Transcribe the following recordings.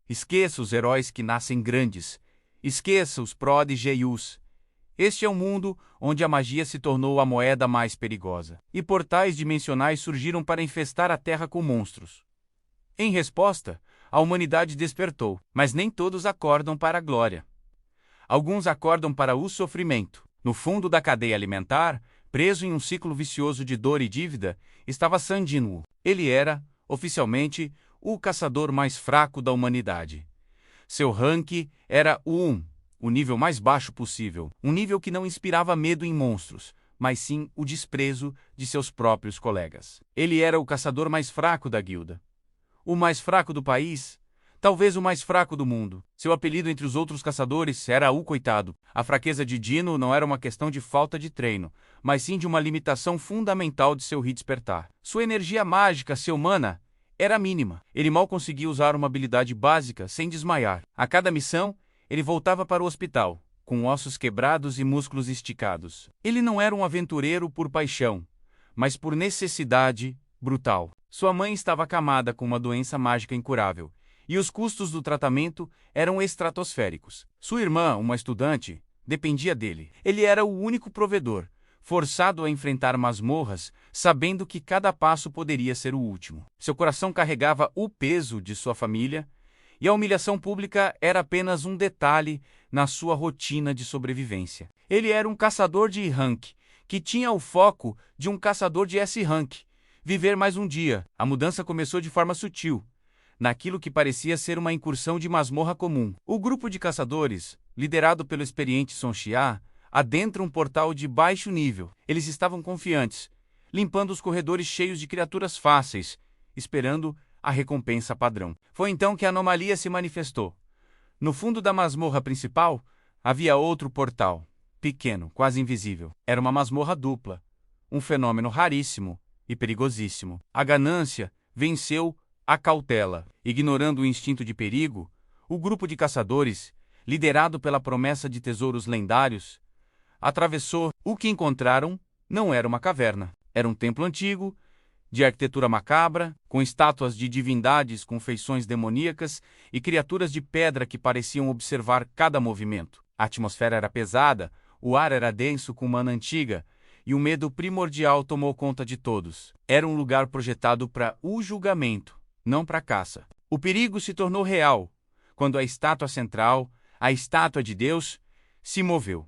Esqueça os heróis que nascem grandes. Esqueça os prodígios. Este é um mundo onde a magia se tornou a moeda mais perigosa. E portais dimensionais surgiram para infestar a Terra com monstros. Em resposta, a humanidade despertou, mas nem todos acordam para a glória. Alguns acordam para o sofrimento. No fundo da cadeia alimentar, preso em um ciclo vicioso de dor e dívida, estava Sandino. Ele era, oficialmente, o caçador mais fraco da humanidade. Seu rank era o 1, o nível mais baixo possível, um nível que não inspirava medo em monstros, mas sim o desprezo de seus próprios colegas. Ele era o caçador mais fraco da guilda. O mais fraco do país, talvez o mais fraco do mundo. Seu apelido entre os outros caçadores era o Coitado. A fraqueza de Dino não era uma questão de falta de treino, mas sim de uma limitação fundamental de seu despertar. Sua energia mágica, seu mana, era mínima. Ele mal conseguia usar uma habilidade básica sem desmaiar. A cada missão, ele voltava para o hospital, com ossos quebrados e músculos esticados. Ele não era um aventureiro por paixão, mas por necessidade brutal. Sua mãe estava acamada com uma doença mágica incurável, e os custos do tratamento eram estratosféricos. Sua irmã, uma estudante, dependia dele. Ele era o único provedor, forçado a enfrentar masmorras, sabendo que cada passo poderia ser o último. Seu coração carregava o peso de sua família, e a humilhação pública era apenas um detalhe na sua rotina de sobrevivência. Ele era um caçador de rank, que tinha o foco de um caçador de S-rank. Viver mais um dia. A mudança começou de forma sutil, naquilo que parecia ser uma incursão de masmorra comum. O grupo de caçadores, liderado pelo experiente Sonxia, adentra um portal de baixo nível. Eles estavam confiantes, limpando os corredores cheios de criaturas fáceis, esperando a recompensa padrão. Foi então que a anomalia se manifestou. No fundo da masmorra principal, havia outro portal, pequeno, quase invisível. Era uma masmorra dupla, um fenômeno raríssimo e perigosíssimo. A ganância venceu a cautela. Ignorando o instinto de perigo, o grupo de caçadores, liderado pela promessa de tesouros lendários, atravessou. O que encontraram não era uma caverna. Era um templo antigo, de arquitetura macabra, com estátuas de divindades com feições demoníacas e criaturas de pedra que pareciam observar cada movimento. A atmosfera era pesada, o ar era denso com mana antiga, e o medo primordial tomou conta de todos. Era um lugar projetado para o julgamento, não para a caça. O perigo se tornou real quando a estátua central, a estátua de Deus, se moveu.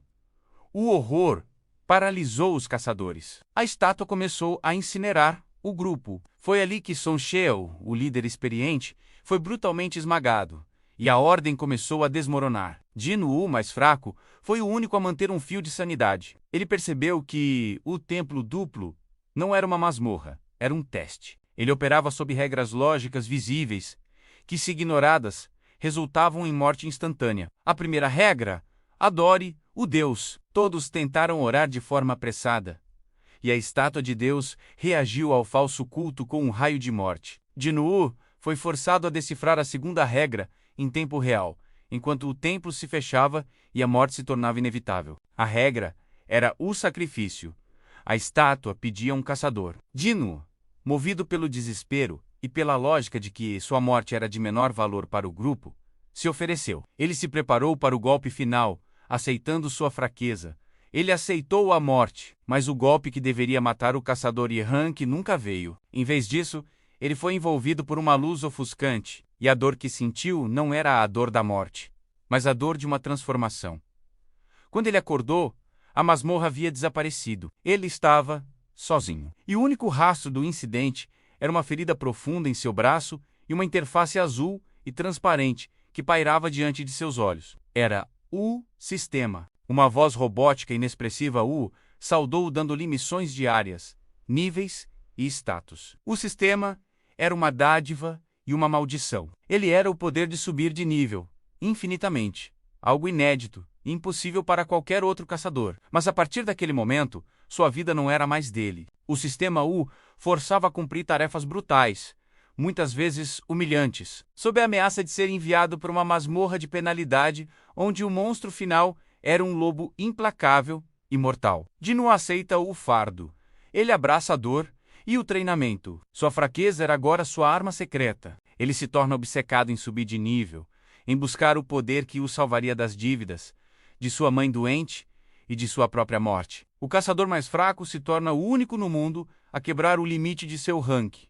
O horror paralisou os caçadores. A estátua começou a incinerar o grupo. Foi ali que Sonxia, o líder experiente, foi brutalmente esmagado, e a ordem começou a desmoronar. Dino, o mais fraco, foi o único a manter um fio de sanidade. Ele percebeu que o templo duplo não era uma masmorra, era um teste. Ele operava sob regras lógicas visíveis, que, se ignoradas, resultavam em morte instantânea. A primeira regra: adore o Deus. Todos tentaram orar de forma apressada, e a estátua de Deus reagiu ao falso culto com um raio de morte. Dinu foi forçado a decifrar a segunda regra em tempo real, enquanto o templo se fechava e a morte se tornava inevitável. A regra era o sacrifício. A estátua pedia um caçador. Dinu, movido pelo desespero e pela lógica de que sua morte era de menor valor para o grupo, se ofereceu. Ele se preparou para o golpe final, aceitando sua fraqueza. Ele aceitou a morte, mas o golpe que deveria matar o caçador Rank nunca veio. Em vez disso, ele foi envolvido por uma luz ofuscante, e a dor que sentiu não era a dor da morte, mas a dor de uma transformação. Quando ele acordou, a masmorra havia desaparecido. Ele estava sozinho. E o único rastro do incidente era uma ferida profunda em seu braço e uma interface azul e transparente que pairava diante de seus olhos. Era o sistema. Uma voz robótica inexpressiva o saudou dando-lhe missões diárias, níveis e status. O sistema era uma dádiva e uma maldição. Ele era o poder de subir de nível, infinitamente, algo inédito e impossível para qualquer outro caçador. Mas a partir daquele momento, sua vida não era mais dele. O sistema o forçava a cumprir tarefas brutais, muitas vezes humilhantes, sob a ameaça de ser enviado para uma masmorra de penalidade onde o monstro final era um lobo implacável e mortal. Dino aceita o fardo. Ele abraça a dor e o treinamento. Sua fraqueza era agora sua arma secreta. Ele se torna obcecado em subir de nível, em buscar o poder que o salvaria das dívidas, de sua mãe doente e de sua própria morte. O caçador mais fraco se torna o único no mundo a quebrar o limite de seu rank.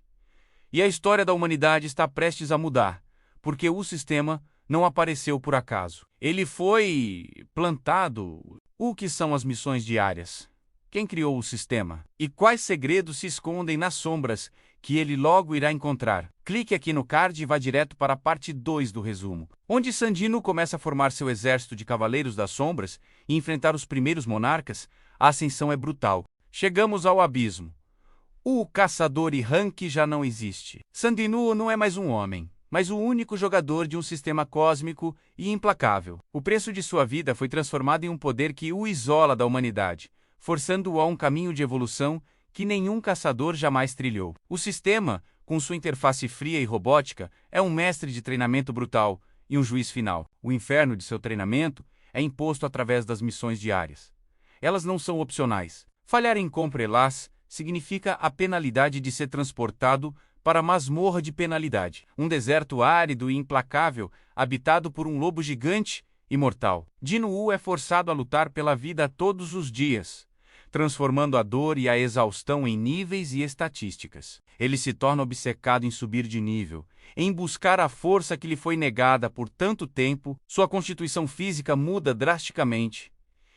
E a história da humanidade está prestes a mudar, porque o sistema não apareceu por acaso. Ele foi plantado. O que são as missões diárias? Quem criou o sistema? E quais segredos se escondem nas sombras que ele logo irá encontrar? Clique aqui no card e vá direto para a parte 2 do resumo, onde Sandino começa a formar seu exército de Cavaleiros das Sombras e enfrentar os primeiros monarcas. A ascensão é brutal. Chegamos ao abismo. O caçador e rank já não existe. Sandino não é mais um homem, mas o único jogador de um sistema cósmico e implacável. O preço de sua vida foi transformado em um poder que o isola da humanidade, forçando-o a um caminho de evolução que nenhum caçador jamais trilhou. O sistema, com sua interface fria e robótica, é um mestre de treinamento brutal e um juiz final. O inferno de seu treinamento é imposto através das missões diárias. Elas não são opcionais. Falhar em Comprelás significa a penalidade de ser transportado para a masmorra de penalidade, um deserto árido e implacável, habitado por um lobo gigante e mortal. Dinu é forçado a lutar pela vida todos os dias, transformando a dor e a exaustão em níveis e estatísticas. Ele se torna obcecado em subir de nível, em buscar a força que lhe foi negada por tanto tempo. Sua constituição física muda drasticamente.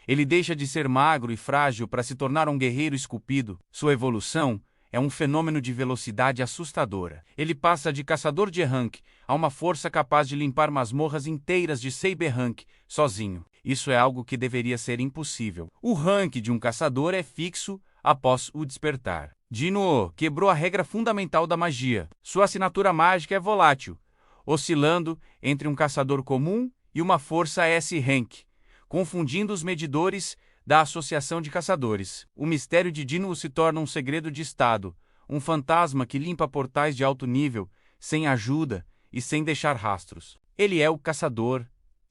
Ele deixa de ser magro e frágil para se tornar um guerreiro esculpido. Sua evolução é um fenômeno de velocidade assustadora. Ele passa de caçador de rank a uma força capaz de limpar masmorras inteiras de Saber rank sozinho. Isso é algo que deveria ser impossível. O rank de um caçador é fixo após o despertar. Dino quebrou a regra fundamental da magia. Sua assinatura mágica é volátil, oscilando entre um caçador comum e uma força S-rank, confundindo os medidores da Associação de Caçadores. O mistério de Dino se torna um segredo de Estado, um fantasma que limpa portais de alto nível, sem ajuda e sem deixar rastros. Ele é o caçador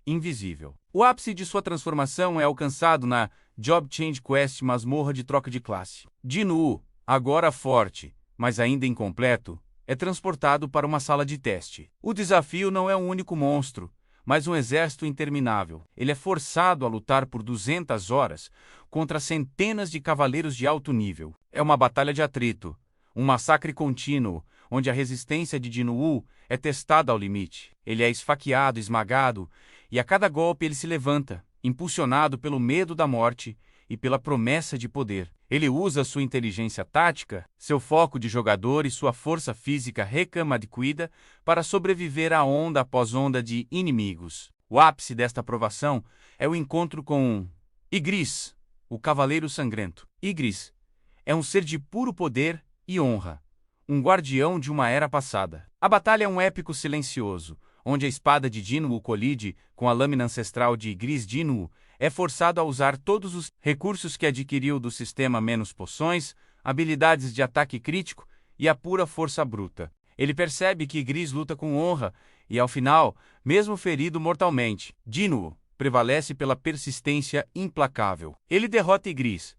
invisível. O ápice de sua transformação é alcançado na Job Change Quest Masmorra de Troca de Classe. Dino, agora forte, mas ainda incompleto, é transportado para uma sala de teste. O desafio não é um único monstro, mas um exército interminável. Ele é forçado a lutar por 200 horas contra centenas de cavaleiros de alto nível. É uma batalha de atrito, um massacre contínuo, onde a resistência de Dinu é testada ao limite. Ele é esfaqueado, esmagado, e a cada golpe ele se levanta, impulsionado pelo medo da morte e pela promessa de poder. Ele usa sua inteligência tática, seu foco de jogador e sua força física recém-adquirida para sobreviver a onda após onda de inimigos. O ápice desta provação é o encontro com Ygritte, o Cavaleiro Sangrento. Ygritte é um ser de puro poder e honra, um guardião de uma era passada. A batalha é um épico silencioso, onde a espada de Dinu colide com a lâmina ancestral de Ygritte. Dinu é forçado a usar todos os recursos que adquiriu do sistema menos poções, habilidades de ataque crítico e a pura força bruta. Ele percebe que Ygritte luta com honra e, ao final, mesmo ferido mortalmente, Dinu prevalece pela persistência implacável. Ele derrota Ygritte,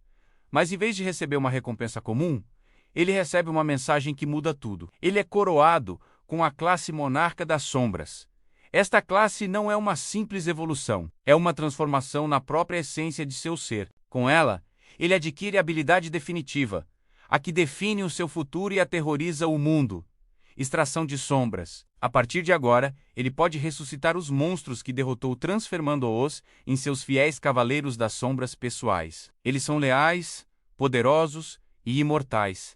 mas em vez de receber uma recompensa comum, ele recebe uma mensagem que muda tudo. Ele é coroado com a classe Monarca das Sombras. Esta classe não é uma simples evolução, é uma transformação na própria essência de seu ser. Com ela, ele adquire a habilidade definitiva, a que define o seu futuro e aterroriza o mundo. Extração de sombras. A partir de agora, ele pode ressuscitar os monstros que derrotou, transformando-os em seus fiéis cavaleiros das sombras pessoais. Eles são leais, poderosos e imortais.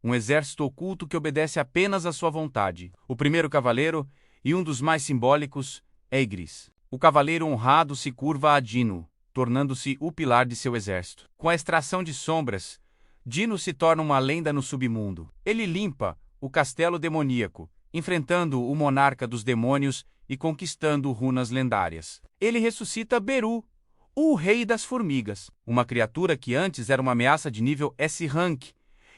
Um exército oculto que obedece apenas à sua vontade. O primeiro cavaleiro, e um dos mais simbólicos, é Ygritte. O cavaleiro honrado se curva a Dinu, tornando-se o pilar de seu exército. Com a extração de sombras, Dinu se torna uma lenda no submundo. Ele limpa o castelo demoníaco, enfrentando o monarca dos demônios e conquistando runas lendárias. Ele ressuscita Beru, o rei das formigas, uma criatura que antes era uma ameaça de nível S-rank,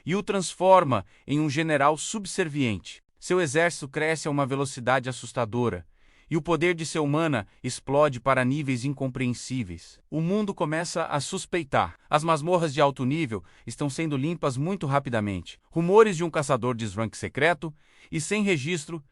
e o transforma em um general subserviente. Seu exército cresce a uma velocidade assustadora, e o poder de seu mana explode para níveis incompreensíveis. O mundo começa a suspeitar. As masmorras de alto nível estão sendo limpas muito rapidamente. Rumores de um caçador de rank secreto e sem registro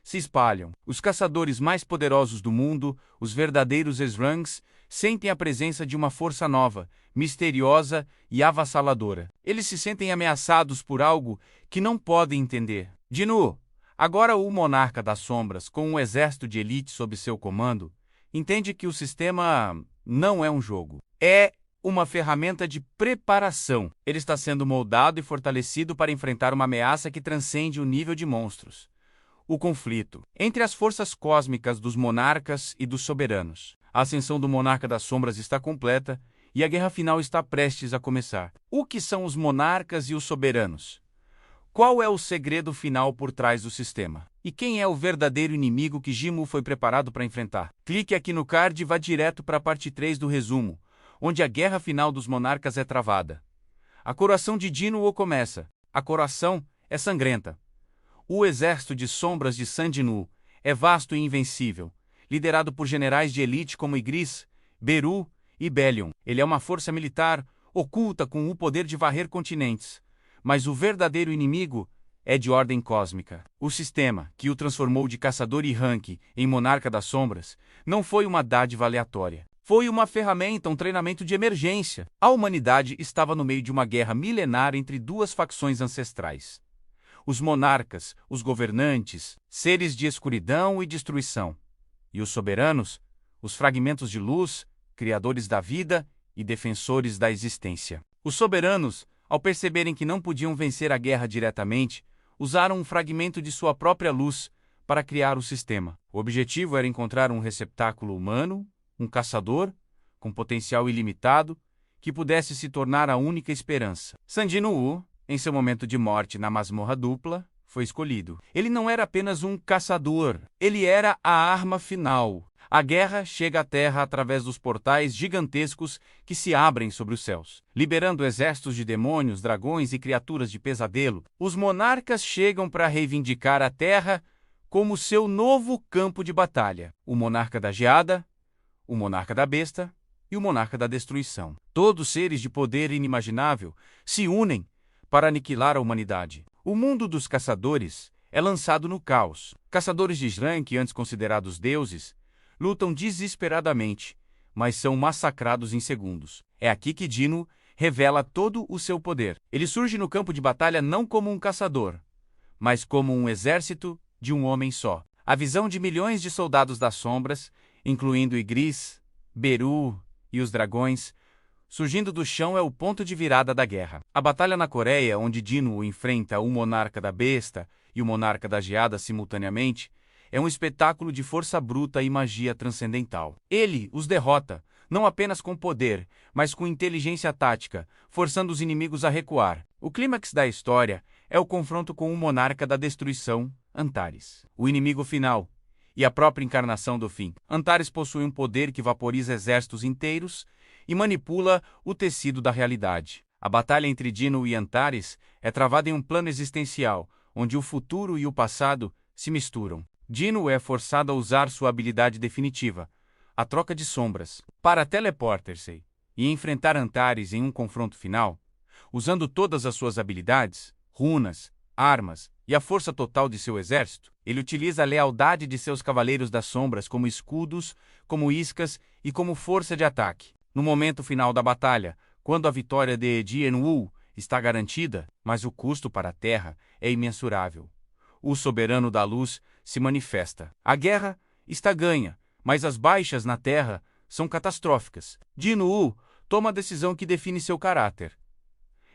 se espalham. Os caçadores mais poderosos do mundo, os verdadeiros Srangs, sentem a presença de uma força nova, misteriosa e avassaladora. Eles se sentem ameaçados por algo que não podem entender. Dinu, agora o monarca das sombras, com um exército de elite sob seu comando, entende que o sistema não é um jogo. É uma ferramenta de preparação. Ele está sendo moldado e fortalecido para enfrentar uma ameaça que transcende o nível de monstros. O conflito entre as forças cósmicas dos monarcas e dos soberanos. A ascensão do monarca das sombras está completa e a guerra final está prestes a começar. O que são os monarcas e os soberanos? Qual é o segredo final por trás do sistema? E quem é o verdadeiro inimigo que Jimmu foi preparado para enfrentar? Clique aqui no card e vá direto para a parte 3 do resumo, onde a guerra final dos monarcas é travada. A coroação de Dinu começa. A coroação é sangrenta. O exército de sombras de Sandinu é vasto e invencível, liderado por generais de elite como Ygritte, Beru e Bellion. Ele é uma força militar oculta com o poder de varrer continentes. Mas o verdadeiro inimigo é de ordem cósmica. O sistema, que o transformou de caçador e rank em monarca das sombras, não foi uma dádiva aleatória. Foi uma ferramenta, um treinamento de emergência. A humanidade estava no meio de uma guerra milenar entre duas facções ancestrais. Os monarcas, os governantes, seres de escuridão e destruição. E os soberanos, os fragmentos de luz, criadores da vida e defensores da existência. Os soberanos, ao perceberem que não podiam vencer a guerra diretamente, usaram um fragmento de sua própria luz para criar o sistema. O objetivo era encontrar um receptáculo humano, um caçador, com potencial ilimitado, que pudesse se tornar a única esperança. Sandinu, em seu momento de morte na masmorra dupla, foi escolhido. Ele não era apenas um caçador, ele era a arma final. A guerra chega à Terra através dos portais gigantescos que se abrem sobre os céus. Liberando exércitos de demônios, dragões e criaturas de pesadelo, os monarcas chegam para reivindicar a Terra como seu novo campo de batalha. O monarca da geada, o monarca da besta e o monarca da destruição. Todos seres de poder inimaginável se unem para aniquilar a humanidade. O mundo dos caçadores é lançado no caos. Caçadores de Srank, antes considerados deuses, lutam desesperadamente, mas são massacrados em segundos. É aqui que Dinu revela todo o seu poder. Ele surge no campo de batalha não como um caçador, mas como um exército de um homem só. A visão de milhões de soldados das sombras, incluindo Ygritte, Beru e os dragões, surgindo do chão é o ponto de virada da guerra. A batalha na Coreia, onde Dinu enfrenta o monarca da besta e o monarca da geada simultaneamente, é um espetáculo de força bruta e magia transcendental. Ele os derrota, não apenas com poder, mas com inteligência tática, forçando os inimigos a recuar. O clímax da história é o confronto com o monarca da destruição, Antares, o inimigo final e a própria encarnação do fim. Antares possui um poder que vaporiza exércitos inteiros e manipula o tecido da realidade. A batalha entre Dinu e Antares é travada em um plano existencial, onde o futuro e o passado se misturam. Dinu é forçado a usar sua habilidade definitiva, a troca de sombras, para teleportar-se e enfrentar Antares em um confronto final. Usando todas as suas habilidades, runas, armas e a força total de seu exército, ele utiliza a lealdade de seus cavaleiros das sombras como escudos, como iscas e como força de ataque. No momento final da batalha, quando a vitória de Dien-Wu está garantida, mas o custo para a Terra é imensurável. O soberano da luz se manifesta. A guerra está ganha, mas as baixas na Terra são catastróficas. Dinu toma a decisão que define seu caráter.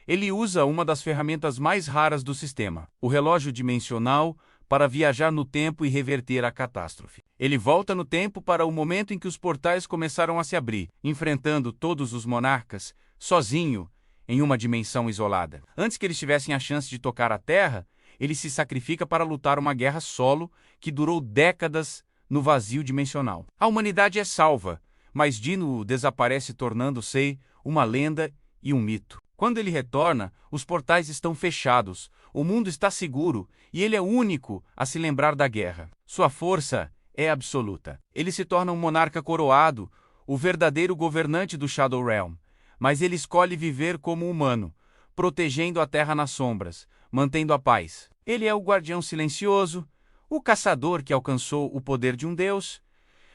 Ele usa uma das ferramentas mais raras do sistema, o relógio dimensional, para viajar no tempo e reverter a catástrofe. Ele volta no tempo para o momento em que os portais começaram a se abrir, enfrentando todos os monarcas, sozinho, em uma dimensão isolada. Antes que eles tivessem a chance de tocar a Terra, ele se sacrifica para lutar uma guerra solo que durou décadas no vazio dimensional. A humanidade é salva, mas Dinu desaparece tornando-se uma lenda e um mito. Quando ele retorna, os portais estão fechados, o mundo está seguro e ele é o único a se lembrar da guerra. Sua força é absoluta. Ele se torna um monarca coroado, o verdadeiro governante do Shadow Realm, mas ele escolhe viver como humano, protegendo a Terra nas sombras, mantendo a paz. Ele é o guardião silencioso, O caçador que alcançou o poder de um deus,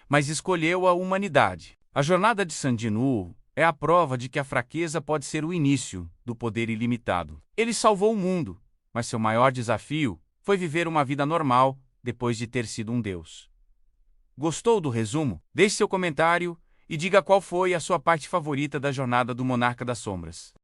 mas escolheu a humanidade. A jornada de Sandinu é a prova de que a fraqueza pode ser o início do poder ilimitado. Ele salvou o mundo, mas seu maior desafio foi viver uma vida normal depois de ter sido um deus. Gostou do resumo? Deixe seu comentário e diga qual foi a sua parte favorita da jornada do Monarca das Sombras.